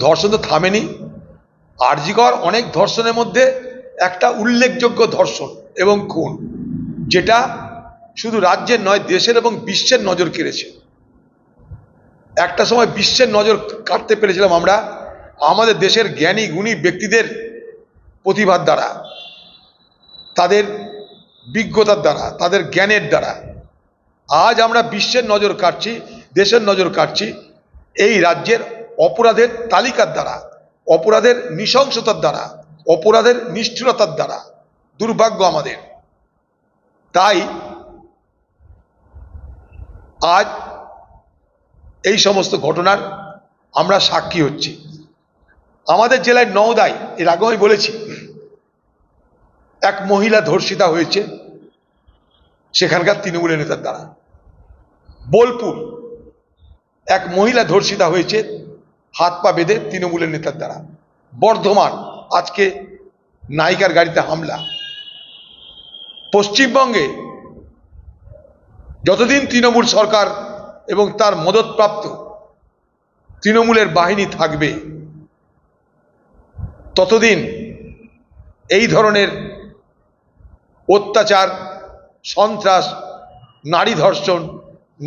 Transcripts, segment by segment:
ধর্ষণ তো থামেনি। আরজিকর অনেক ধর্ষণের মধ্যে একটা উল্লেখযোগ্য ধর্ষণ এবং খুন, যেটা শুধু রাজ্যের নয় দেশের এবং বিশ্বের নজর কেড়েছে। একটা সময় বিশ্বের নজর কাটতে পেরেছিলাম আমরা আমাদের দেশের জ্ঞানী গুণী ব্যক্তিদের প্রতিভার দ্বারা, তাদের বিজ্ঞতার দ্বারা, তাদের জ্ঞানের দ্বারা। আজ আমরা বিশ্বের নজর কাটছি, দেশের নজর কাটছি এই রাজ্যের অপরাধের তালিকার দ্বারা, অপরাধের নৃশংসতার দ্বারা, অপরাধের নিষ্ঠুরতার দ্বারা। দুর্ভাগ্য আমাদের। তাই আজ এই সমস্ত ঘটনার আমরা সাক্ষী হচ্ছি। আমাদের জেলায় নওদায়, এর আগে আমি বলেছি, এক মহিলা ধর্ষিতা হয়েছে সেখানকার তৃণমূলের নেতার দ্বারা। বোলপুর এক মহিলা ধর্ষিতা হয়েছে হাত পা বেঁধে তৃণমূলের নেতার দ্বারা। বর্ধমান আজকে নায়িকার গাড়িতে হামলা। পশ্চিমবঙ্গে যতদিন তৃণমূল সরকার এবং তার মদতপ্রাপ্ত তৃণমূলের বাহিনী থাকবে ততদিন এই ধরনের অত্যাচার, সন্ত্রাস, নারী ধর্ষণ,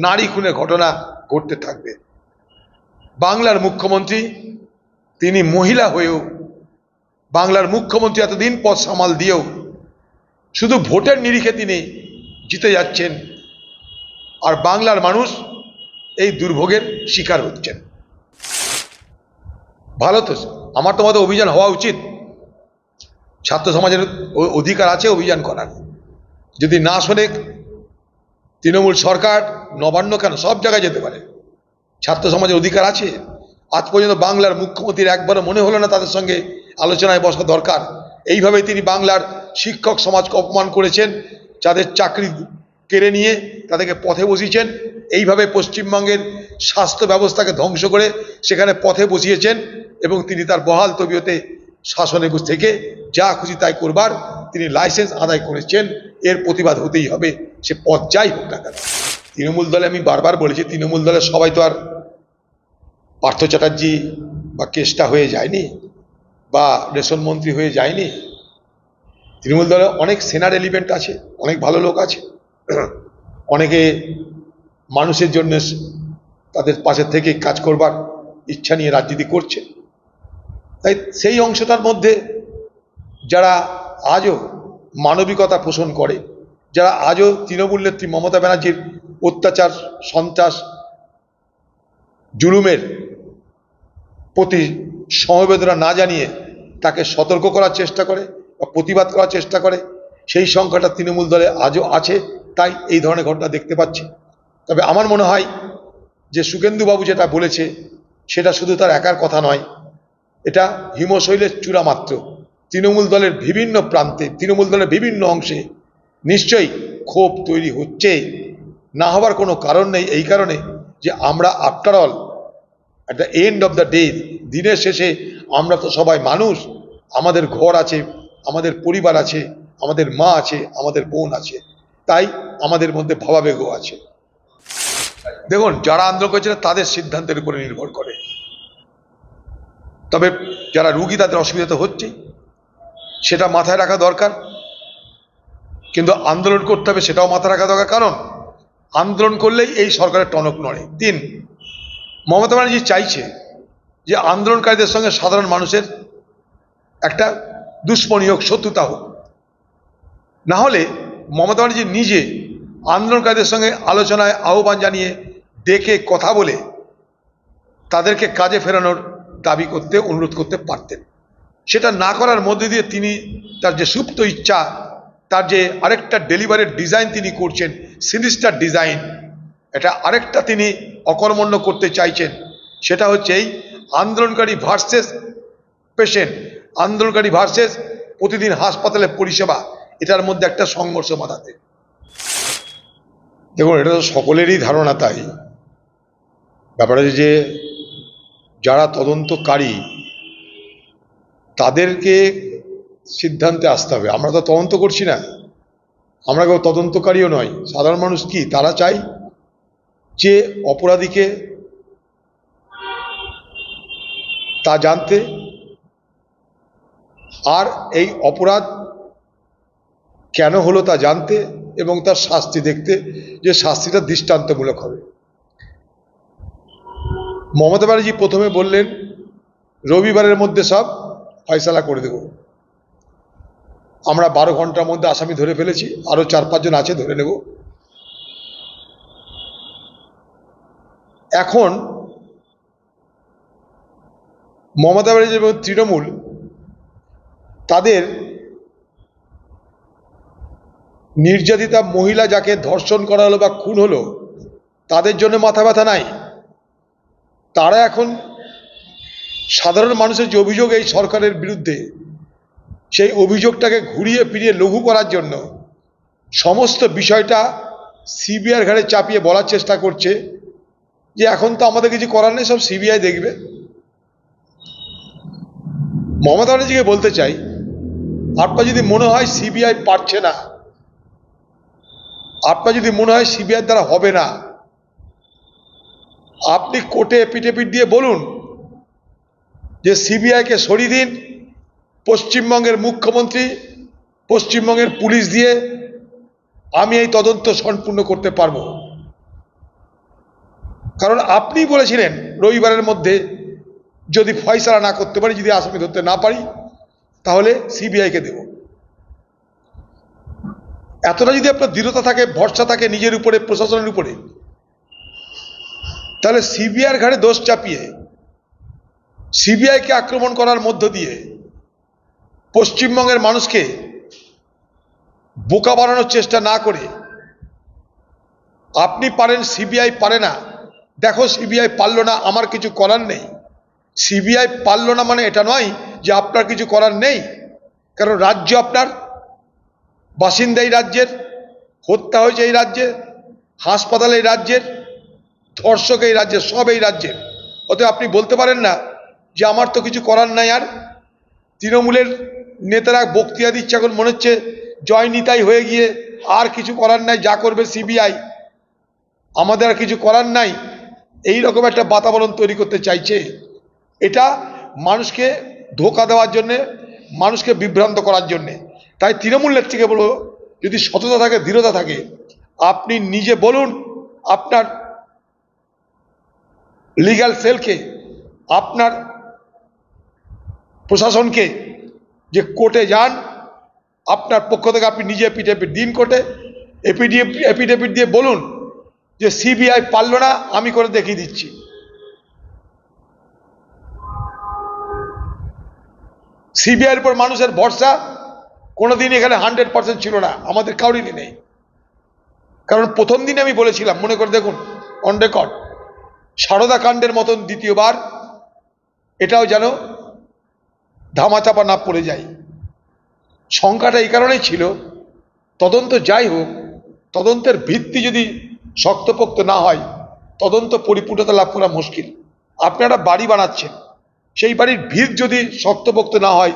নারী খুনের ঘটনা ঘটতে থাকবে। বাংলার মুখ্যমন্ত্রী, তিনি মহিলা হয়েও, বাংলার মুখ্যমন্ত্রী এতদিন পদ সামাল দিয়েও শুধু ভোটের নিরিখে তিনি জিতে যাচ্ছেন, আর বাংলার মানুষ এই দুর্ভোগের শিকার হচ্ছেন। ভালো তো, আমার তো মতে অভিযান হওয়া উচিত। ছাত্র সমাজের অধিকার আছে অভিযান করার। যদি না শোনে তৃণমূল সরকার, নবান্ন কেন, সব জায়গায় যেতে পারে। ছাত্র সমাজের অধিকার আছে। আজ পর্যন্ত বাংলার মুখ্যমন্ত্রীর একবারও মনে হলো না তাদের সঙ্গে আলোচনায় বসা দরকার। এইভাবে তিনি বাংলার শিক্ষক সমাজকে অপমান করেছেন, যাদের চাকরি কেড়ে নিয়ে তাদেরকে পথে বসিয়েছেন। এইভাবে পশ্চিমবঙ্গের স্বাস্থ্য ব্যবস্থাকে ধ্বংস করে সেখানে পথে বসিয়েছেন, এবং তিনি তার বহাল তবিয়তে শাসনে থেকে যা খুশি তাই করবার তিনি লাইসেন্স আদায় করেছেন। এর প্রতিবাদ হতেই হবে, সে পথ যাই হোক না কেন। তৃণমূল দলে আমি বারবার বলেছি, তৃণমূল দলের সবাই তো আর পার্থ চ্যাটার্জি বা কেষ্টা হয়ে যায়নি, বা রেশন মন্ত্রী হয়ে যায়নি। তৃণমূল দলে অনেক সেনার এলিমেন্ট আছে, অনেক ভালো লোক আছে, অনেকে মানুষের জন্য তাদের পাশে থেকে কাজ করবার ইচ্ছা নিয়ে রাজনীতি করছে। তাই সেই অংশটার মধ্যে যারা আজও মানবিকতা পোষণ করে, যারা আজও তৃণমূল নেত্রী মমতা ব্যানার্জির অত্যাচার, সন্ত্রাস, জুলুমের প্রতি সমবেদনা না জানিয়ে তাকে সতর্ক করার চেষ্টা করে বা প্রতিবাদ করার চেষ্টা করে, সেই সংখ্যাটা তৃণমূল দলে আজও আছে। তাই এই ধরনের ঘটনা দেখতে পাচ্ছি। তবে আমার মনে হয় যে সুকেন্দুবাবু যেটা বলেছে সেটা শুধু তার একার কথা নয়, এটা হিমশৈলের চূড়া মাত্র। তৃণমূল দলের বিভিন্ন প্রান্তে, তৃণমূল দলের বিভিন্ন অংশে নিশ্চয়ই ক্ষোভ তৈরি হচ্ছে, না হওয়ার কোনো কারণ নেই। এই কারণে যে আমরা after all at the end of the day, দিনের শেষে আমরা তো সবাই মানুষ। আমাদের ঘর আছে, আমাদের পরিবার আছে, আমাদের মা আছে, আমাদের বোন আছে, তাই আমাদের মধ্যে ভাবাবেগও আছে। দেখুন, যারা আন্দোলন করেছিল তাদের সিদ্ধান্তের উপরে নির্ভর করে, তবে যারা রুগী তাদের অসুবিধা তো হচ্ছেই, সেটা মাথায় রাখা দরকার। কিন্তু আন্দোলন করতে হবে সেটাও মাথায় রাখা দরকার, কারণ আন্দোলন করলেই এই সরকারের টনক নড়ে। 3, মমতা ব্যানার্জি চাইছে যে আন্দোলনকারীদের সঙ্গে সাধারণ মানুষের একটা দুশ্মনী হোক, শত্রুতা হোক। না হলে মমতা ব্যানার্জি নিজে আন্দোলনকারীদের সঙ্গে আলোচনায় আহ্বান জানিয়ে ডেকে কথা বলে তাদেরকে কাজে ফেরানোর দাবি করতে, অনুরোধ করতে পারতেন। সেটা না করার মধ্যে দিয়ে তিনি তার যে সুপ্ত ইচ্ছা, তার যে আরেকটা ডেলিভারির ডিজাইন তিনি করছেন, সিনিস্টার ডিজাইন, এটা আরেকটা তিনি অকর্মণ্য করতে চাইছেন। সেটা হচ্ছে এই আন্দোলনকারী ভার্সেস পেশেন্ট, আন্দোলনকারী ভার্সেস প্রতিদিন হাসপাতালে পরিষেবা, এটার মধ্যে একটা সংঘর্ষ বাঁধাতে। দেখুন, এটা তো সকলেরই ধারণা। তাই ব্যাপারটা যে যারা তদন্তকারী তাদেরকে সিদ্ধান্তে আসতে হবে। আমরা তো তদন্ত করছি না, আমরা কেউ তদন্তকারীও নয়, সাধারণ মানুষ। কি তারা চাই যে অপরাধীকে তা জানতে আর এই অপরাধ কেন হলো তা জানতে এবং তার শাস্তি দেখতে, যে শাস্তিটা দৃষ্টান্তমূলক হবে। মমতা ব্যানার্জি প্রথমে বললেন রবিবারের মধ্যে সব ফয়সালা করে দেব। আমরা 12 ঘন্টার মধ্যে আসামি ধরে ফেলেছি, আরো 4-5 জন আছে, ধরে নেব। এখন মমতা ব্যানার্জি এবং তৃণমূল তাদের নির্যাতিতা মহিলা যাকে ধর্ষণ করা হলো বা খুন হলো তাদের জন্য মাথা ব্যথা নাই। তারা এখন সাধারণ মানুষের যে অভিযোগ এই সরকারের বিরুদ্ধে, সেই অভিযোগটাকে ঘুরিয়ে ফিরিয়ে লঘু করার জন্য সমস্ত বিষয়টা সিবিআইয়ের ঘাড়ে চাপিয়ে বলার চেষ্টা করছে যে এখন তো আমাদের কিছু করার নেই, সব সিবিআই দেখবে। মমতা ব্যানার্জিকে বলতে চাই, আপনার যদি মনে হয় সিবিআই পারছে না, আপনার যদি মনে হয় সিবিআই দ্বারা হবে না, আপনি কোর্টে এপিডেভিট দিয়ে বলুন যে সিবিআইকে সরিয়ে দিন, পশ্চিমবঙ্গের মুখ্যমন্ত্রী, পশ্চিমবঙ্গের পুলিশ দিয়ে আমি এই তদন্ত সম্পূর্ণ করতে পারবো। কারণ আপনি বলেছিলেন রবিবারের মধ্যে যদি ফয়সালা না করতে পারি, যদি আসামি ধরতে না পারি, তাহলে সিবিআইকে দেব। এতটা যদি আপনার দৃঢ়তা থাকে, ভরসা থাকে নিজের উপরে, প্রশাসনের উপরে, তাহলে সিবিআইয়ের ঘাড়ে দোষ চাপিয়ে সিবিআইকে আক্রমণ করার মধ্য দিয়ে পশ্চিমবঙ্গের মানুষকে বোকা বানানোর চেষ্টা না করে, আপনি পারেন সিবিআই পারে না, দেখো সিবিআই পারল না, আমার কিছু করার নেই। সিবিআই পারল না মানে এটা নয় যে আপনার কিছু করার নেই, কারণ রাজ্য আপনার, বাসিন্দা এই রাজ্যের, হত্যা হয়েছে এই রাজ্যে, হাসপাতাল এই রাজ্যের, ধর্ষক এই রাজ্যের, সব এই রাজ্যের। অতএব আপনি বলতে পারেন না যে আমার তো কিছু করার নাই। আর তৃণমূলের নেতারা বক্তৃতা দিচ্ছে, এখন মনে হচ্ছে জয় নিতাই হয়ে গিয়ে আর কিছু করার নাই, যা করবে সিবিআই, আমাদের আর কিছু করার নাই, এই রকম একটা বাতাবরণ তৈরি করতে চাইছে। এটা মানুষকে ধোঁকা দেওয়ার জন্যে, মানুষকে বিভ্রান্ত করার জন্যে। তাই তৃণমূল নেত্রীকে বলবো, যদি সততা থাকে, দৃঢ়তা থাকে, আপনি নিজে বলুন আপনার লিগ্যাল সেলকে, আপনার প্রশাসনকে যে কোর্টে যান, আপনার পক্ষ থেকে আপনি নিজে এপিডেভিট দিন কোর্টে, এপিডেভিট দিয়ে বলুন যে সিবিআই পারল না, আমি করে দেখিয়ে দিচ্ছি। সিবিআইয়ের উপর মানুষের ভরসা কোনোদিন এখানে 100% ছিল না, আমাদের কাউরিরই নেই। কারণ প্রথম দিনে আমি বলেছিলাম, মনে করে দেখুন অন রেকর্ড, সারদা কাণ্ডের মতন দ্বিতীয়বার এটাও যেন ধামাচাপা না পড়ে যায়। শঙ্কাটা এই কারণেই ছিল, তদন্ত যাই হোক, তদন্তের ভিত্তি যদি শক্তপোক্ত না হয়, তদন্ত পরিপূর্ণতা লাভ করা মুশকিল। আপনারা বাড়ি বানাচ্ছেন, সেই বাড়ির ভিত যদি শক্তপোক্ত না হয়,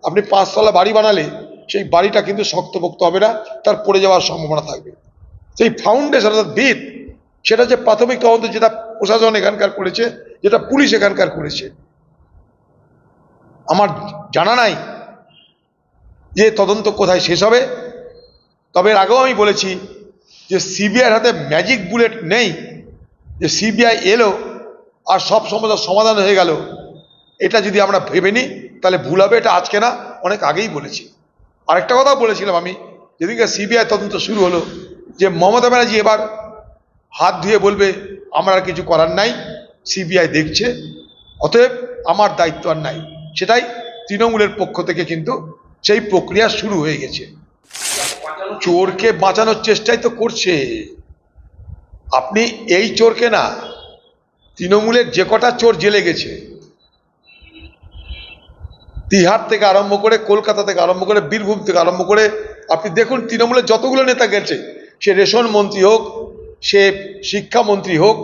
আপনি 5 তলা বাড়ি বানালে সেই বাড়িটা কিন্তু শক্তপোক্ত হবে না, তার পড়ে যাওয়ার সম্ভাবনা থাকবে। সেই ফাউন্ডেশন অর্থাৎ ভিত, সেটা যে প্রাথমিক তদন্ত, যেটা প্রশাসন এখানকার করেছে, যেটা পুলিশ এখানকার করেছে, আমার জানা নাই যে তদন্ত কোথায় শেষ হবে। তবে এর আগেও আমি বলেছি যে সিবিআইয়ের হাতে ম্যাজিক বুলেট নেই, যে সিবিআই এলো আর সব সমস্যার সমাধান হয়ে গেল। এটা যদি আমরা ভেবে নিই তাহলে ভুল হবে। এটা আজকে না, অনেক আগেই বলেছি। আরেকটা কথা বলেছিলাম আমি, যেদিনকে সিবিআই তদন্ত শুরু হলো, যে মমতা ব্যানার্জি এবার হাত ধুয়ে বলবে আমার আর কিছু করার নাই, সিবিআই দেখছে, অতএব আমার দায়িত্ব আর নাই। সেটাই তৃণমূলের পক্ষ থেকে কিন্তু সেই প্রক্রিয়া শুরু হয়ে গেছে। চোরকে বাঁচানোর চেষ্টাই তো করছে। আপনি এই চোরকে না, তৃণমূলের যে কটা চোর জেলে গেছে, তিহার থেকে আরম্ভ করে, কলকাতা থেকে আরম্ভ করে, বীরভূম থেকে আরম্ভ করে, আপনি দেখুন তৃণমূলের যতগুলো নেতা গেছে, সে রেশন মন্ত্রী হোক, সে শিক্ষামন্ত্রী হোক,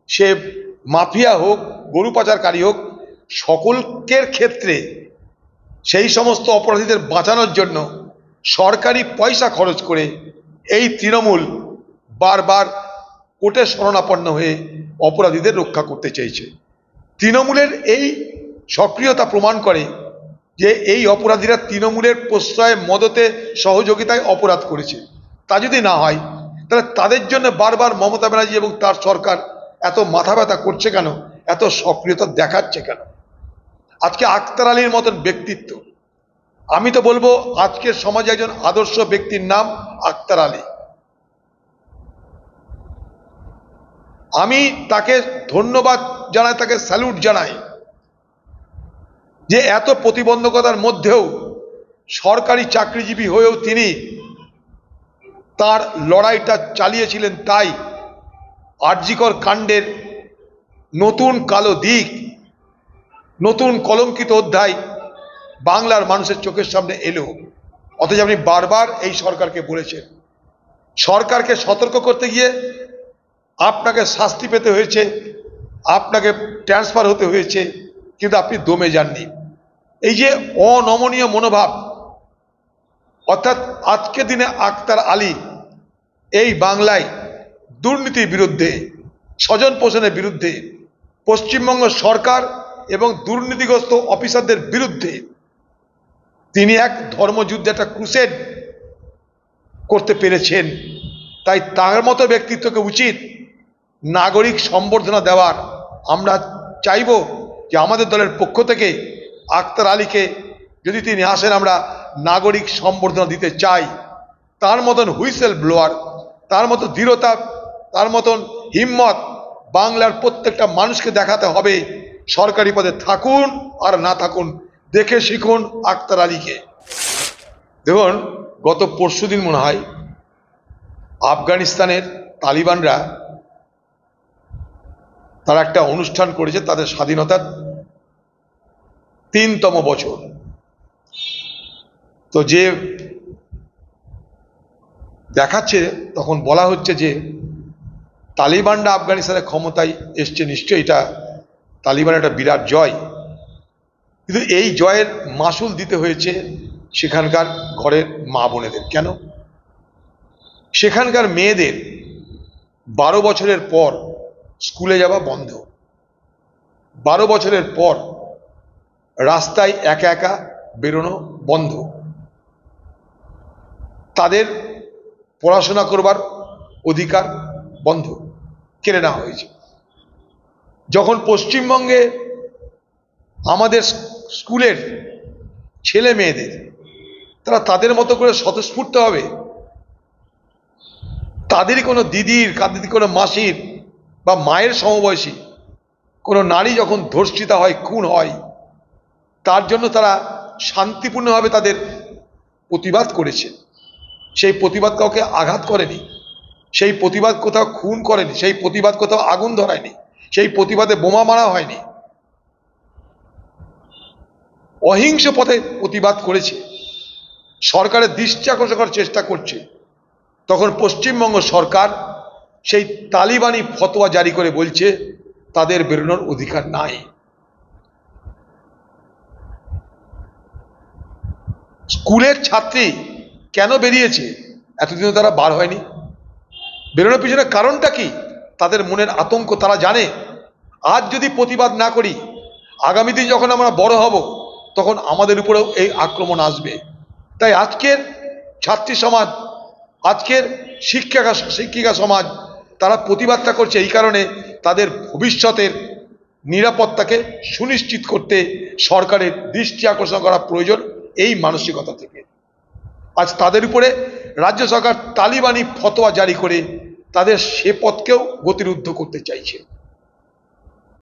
সে মাফিয়া হোক, গরু পাচারকারী হোক, সকলের ক্ষেত্রে সেই সমস্ত অপরাধীদের বাঁচানোর জন্য সরকারি পয়সা খরচ করে এই তৃণমূল বারবার কোর্টে শরণাপন্ন হয়ে অপরাধীদের রক্ষা করতে চাইছে। তৃণমূলের এই সক্রিয়তা প্রমাণ করে যে এই অপরাধীরা তৃণমূলের প্রশ্রয়ে মদতে সহযোগিতায় অপরাধ করেছে। তা যদি না হয় তাহলে তাদের জন্য বারবার মমতা ব্যানার্জি এবং তার সরকার এত মাথা ব্যথা করছে কেন, এত সক্রিয়তা দেখাচ্ছে কেন? আজকে আক্তার আলীর মতন ব্যক্তিত্ব, আমি তো বলবো আজকের সমাজে একজন আদর্শ ব্যক্তির নাম আক্তার আলী। আমি তাকে ধন্যবাদ জানাই, তাকে স্যালুট জানাই যে এত প্রতিবন্ধকতার মধ্যেও সরকারি চাকরিজীবী হয়েও তিনি তার লড়াইটা চালিয়েছিলেন। তাই আরজিকর কাণ্ডের নতুন কালো দিক, নতুন কলঙ্কিত অধ্যায় বাংলার মানুষের চোখের সামনে এলো। অথচ আপনি বারবার এই সরকারকে বলেছেন, সরকারকে সতর্ক করতে গিয়ে আপনাকে শাস্তি পেতে হয়েছে, আপনাকে ট্রান্সফার হতে হয়েছে, কিন্তু আপনি দমে যাননি। এই যে অনমনীয় মনোভাব, অর্থাৎ আজকের দিনে আক্তার আলী এই বাংলায় দুর্নীতির বিরুদ্ধে, স্বজন পোষণের বিরুদ্ধে, পশ্চিমবঙ্গ সরকার এবং দুর্নীতিগ্রস্ত অফিসারদের বিরুদ্ধে তিনি এক ধর্মযুদ্ধে, একটা ক্রুসেড করতে পেরেছেন। তাই তার মতো ব্যক্তিত্বকে উচিত নাগরিক সম্বর্ধনা দেওয়ার। আমরা চাইব যে আমাদের দলের পক্ষ থেকে আক্তার আলীকে যদি তিনি আসেন, আমরা নাগরিক সম্বর্ধনা দিতে চাই। তার মতন হুইসেল ব্লোয়ার, তার মতো দৃঢ়তা, তার মতন হিম্মত বাংলার প্রত্যেকটা মানুষকে দেখাতে হবে। সরকারি পদে থাকুন আর না থাকুন, দেখে শিখুন আক্তার আলীকে। দেখুন, গত পরশুদিন মনে হয় আফগানিস্তানের তালিবানরা তারা একটা অনুষ্ঠান করেছে তাদের স্বাধীনতার 3তম বছর। তো যে দেখাচ্ছে, তখন বলা হচ্ছে যে তালিবানরা আফগানিস্তানের ক্ষমতায় এসছে, নিশ্চয়ই এটা তালিবানের একটা বিরাট জয়। কিন্তু এই জয়ের মাসুল দিতে হয়েছে সেখানকার ঘরের মা বোনেদের। কেন? সেখানকার মেয়েদের 12 বছরের পর স্কুলে যাওয়া বন্ধ, 12 বছরের পর রাস্তায় একা একা বেরোনো বন্ধ, তাদের পড়াশোনা করবার অধিকার বন্ধ, কেড়ে নেওয়া হয়েছে। যখন পশ্চিমবঙ্গে আমাদের স্কুলের ছেলে মেয়েদের তারা তাদের মতো করে স্বতঃস্ফূর্ত হবে, তাদেরই কোনো দিদির, কাদির, কোনো মাসির বা মায়ের সমবয়সী কোনো নারী যখন ধর্ষিতা হয়, খুন হয়, তার জন্য তারা শান্তিপূর্ণভাবে তাদের প্রতিবাদ করেছে। সেই প্রতিবাদ কাউকে আঘাত করেনি, সেই প্রতিবাদ কোথাও খুন করেনি, সেই প্রতিবাদ কোথাও আগুন ধরায়নি, সেই প্রতিবাদে বোমা মারা হয়নি, অহিংস পথে প্রতিবাদ করেছে। সরকারের দৃষ্টি আকর্ষণ করার চেষ্টা করছে, তখন পশ্চিমবঙ্গ সরকার সেই তালিবানি ফতোয়া জারি করে বলছে তাদের বেরোনোর অধিকার নাই। স্কুলের ছাত্রী কেন বেরিয়েছে? এতদিনও তারা বার হয়নি। বেরোনোর পিছনে কারণটা কি? তাদের মনের আতঙ্ক তারা জানে। আজ যদি প্রতিবাদ না করি, আগামী দিন যখন আমরা বড় হব, তখন আমাদের উপরেও এই আক্রমণ আসবে। তাই আজকের ছাত্রী সমাজ, আজকের শিক্ষিকা সমাজ, তারা প্রতিবাদটা করছে এই কারণে তাদের ভবিষ্যতের নিরাপত্তাকে সুনিশ্চিত করতে সরকারের দৃষ্টি আকর্ষণ করা প্রয়োজন। এই মানসিকতা থেকে আজ তাদের উপরে রাজ্য সরকার তালিবানি ফতোয়া জারি করে তাদের সে পথকেও গতিরুদ্ধ করতে চাইছে।